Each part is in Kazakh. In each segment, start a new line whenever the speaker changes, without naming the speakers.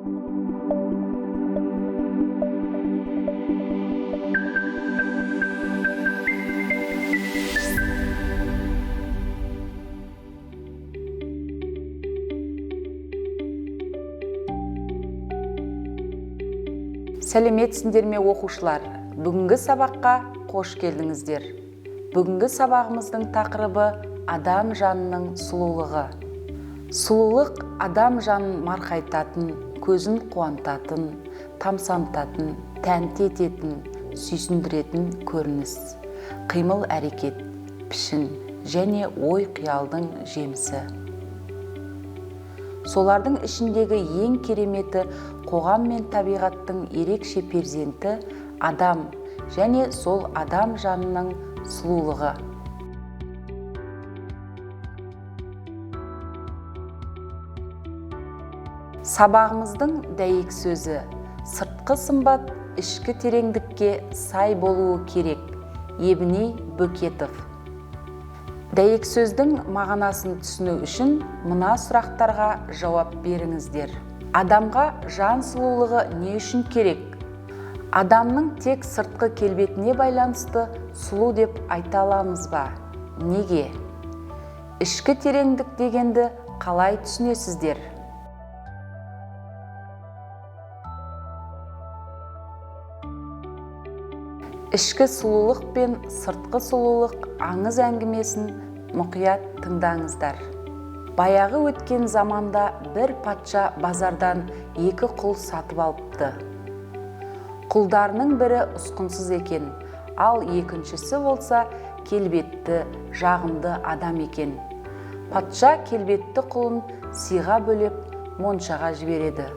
Сәлеметсіңдер ме оқушылар? Бүгінгі сабаққа қош келдіңіздер. Бүгінгі сабағымыздың тақырыбы адам жанының сұлулығы. Сұлулық адам жанын марқайтатын, көзін қуантатын, тамсантатын, тәнті ететін, сүйсіндіретін көрініс. Қимыл әрекет, пішін және ой қиялдың жемісі. Солардың ішіндегі ең кереметі қоғам мен табиғаттың ерекше перзенті адам және сол адам жанының сұлулығы. Сабағымыздың дәйек сөзі: сыртқы сымбат ішкі тереңдікке сай болуы керек. Евней Бөкетов. Дәйек сөздің мағынасын түсіну үшін мына сұрақтарға жауап беріңіздер. Адамға жан сұлулығы не үшін керек? Адамның тек сыртқы келбетіне байланысты сұлу деп айта аламыз ба? Неге? Ішкі тереңдік дегенді қалай түсінесіздер? Ішкі сұлулық пен сыртқы сұлулық аңыз әңгімесін мұқият тыңдаңыздар. Баяғы өткен заманда бір патша базардан 2 құл сатып алыпты. Құлдарының бірі ұсқынсыз екен, ал екіншісі болса келбетті, жағымды адам екен. Патша келбетті құлын сыйға бөлеп моншаға жібереді.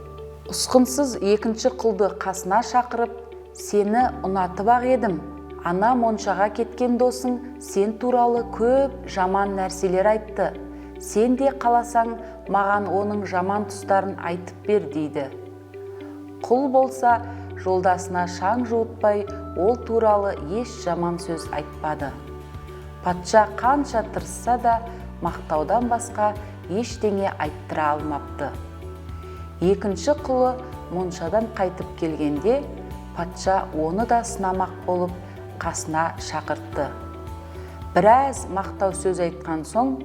Ұсқынсыз екінші құлды қасына шақырып: «Сені ұнатып ақ едім. Ана моншаға кеткен досың сен туралы көп жаман нәрселер айтты. Сен де қаласаң, маған оның жаман тұстарын айтып бер» дейді. Құл болса, жолдасына шаң жуытпай, ол туралы еш жаман сөз айтпады. Патша қанша тырысса да, мақтаудан басқа ештеңе айттыра алмапты. Екінші құлы моншадан қайтып келгенде, патша оны да сынамақ болып қасына шақыртты. Біраз мақтау сөз айтқан соң: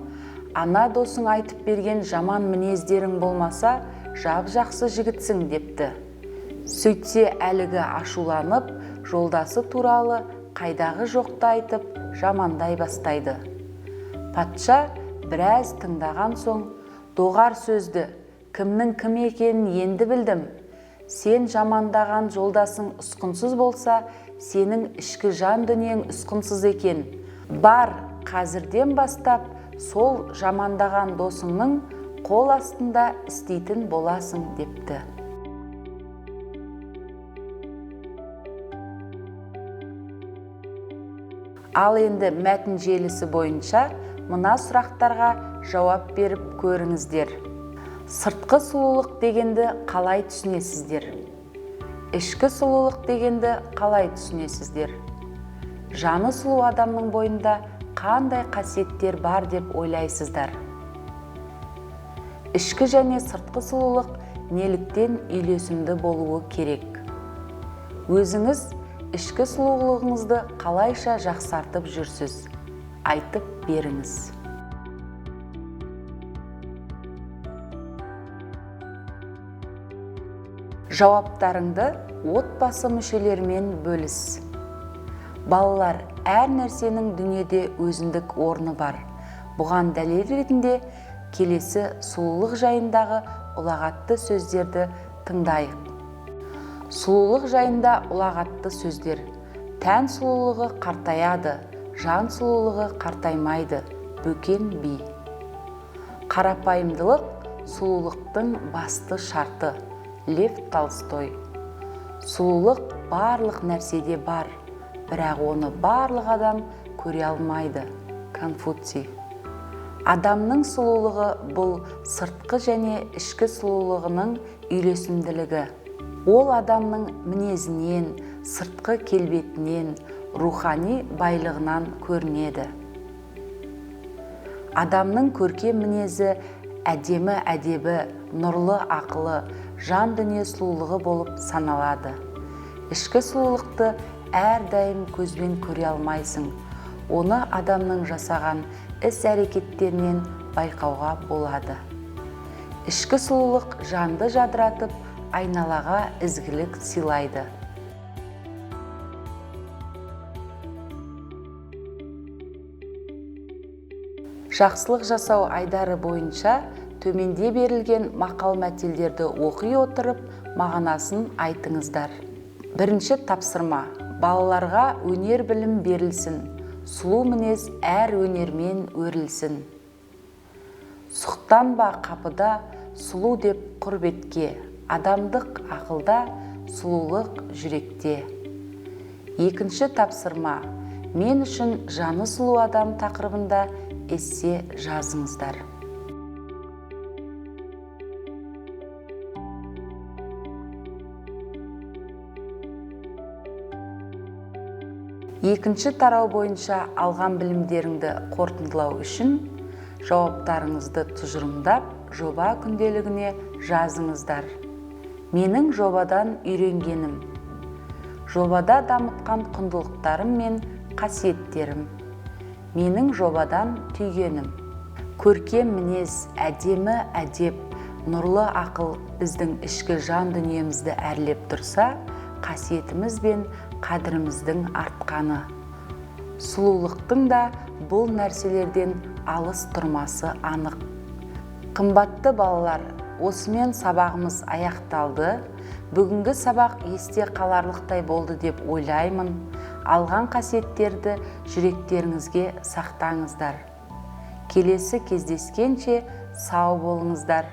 «Ана досың айтып берген жаман мінездерің болмаса, жап-жақсы жігітсің» депті. Сөйтсе әлгі ашуланып, жолдасы туралы қайдағы жоқты айтып, жамандай бастайды. Патша біраз тыңдаған соң: «Доғар сөзді, кімнің кім екенін енді білдім. Сен жамандаған жолдасың ұсқынсыз болса, сенің ішкі жан дүниең ұсқынсыз екен. Бар, қазірден бастап сол жамандаған досыңның қол астында істейтін боласың» депті. Ал енді мәтін желісі бойынша мына сұрақтарға жауап беріп көріңіздер. Сыртқы сұлулық дегенді қалай түсінесіздер? Ішкі сұлулық дегенді қалай түсінесіздер? Жаны сұлу адамның бойында қандай қасиеттер бар деп ойлайсыздар? Ішкі және сыртқы сұлулық неліктен үйлесімді болуы керек? Өзіңіз ішкі сұлулығыңызды қалайша жақсартып жүрсіз? Айтып беріңіз. Жауаптарыңды отбасы мүшелерімен бөліс. Балалар, әр нәрсенің дүниеде өзіндік орны бар. Бұған дәлел ретінде келесі сұлулық жайындағы ұлағатты сөздерді тыңдайық. Сұлулық жайында ұлағатты сөздер: тән сұлулығы қартаяды, жан сұлулығы қартаймайды. Бөкен Би. Қарапайымдылық сұлулықтың басты шарты. Лев Толстой. Сұлулық барлық нәрседе бар, бірақ оны барлық адам көре алмайды. Конфуций. Адамның сұлулығы бұл сыртқы және ішкі сұлулығының үйлесімділігі. Ол адамның мінезінен, сыртқы келбетінен, рухани байлығынан көрінеді. Адамның көркем мінезі әдемі әдебі, нұрлы ақылы, жан дүние сұлулығы болып саналады. Ішкі сұлулықты әрдайым көзбен көре алмайсың. Оны адамның жасаған іс-әрекеттерінен байқауға болады. Ішкі сұлулық жанды жадыратып, айналаға ізгілік сыйлайды. Жақсылық жасау айдары бойынша төменде берілген мақал-мәтелдерді оқи отырып, мағынасын айтыңыздар. Бірінші тапсырма: балаларға өнер білім берілсін, сұлу мінез әр өнермен өрілсін. Сұқтанба қапыда, сұлу деп құрбетке, адамдық ақылда, сұлулық жүректе. Екінші тапсырма: мен үшін жаны сұлу адам тақырыбында эссе жазыңыздар. Екінші тарау бойынша алған білімдеріңді қорытындылау үшін жауаптарыңызды тұжырымдап, жоба күнделігіне жазыңыздар. Менің жобадан үйренгенім: жобада дамытқан құндылықтарым мен қасиеттерім. Менің жобадан түйгенім: көркем мінез, әдемі әдеп, нұрлы ақыл біздің ішкі жан дүниемізді әрлеп тұрса, қасиетіміз бен қадіріміздің артқаны. Сұлулықтың да бұл нәрселерден алыс тұрмасы анық. Қымбатты балалар, осымен сабағымыз аяқталды. Бүгінгі сабақ есте қаларлықтай болды деп ойлаймын. Алған қасиеттерді жүректеріңізге сақтаңыздар. Келесі кездескенше сау болыңыздар.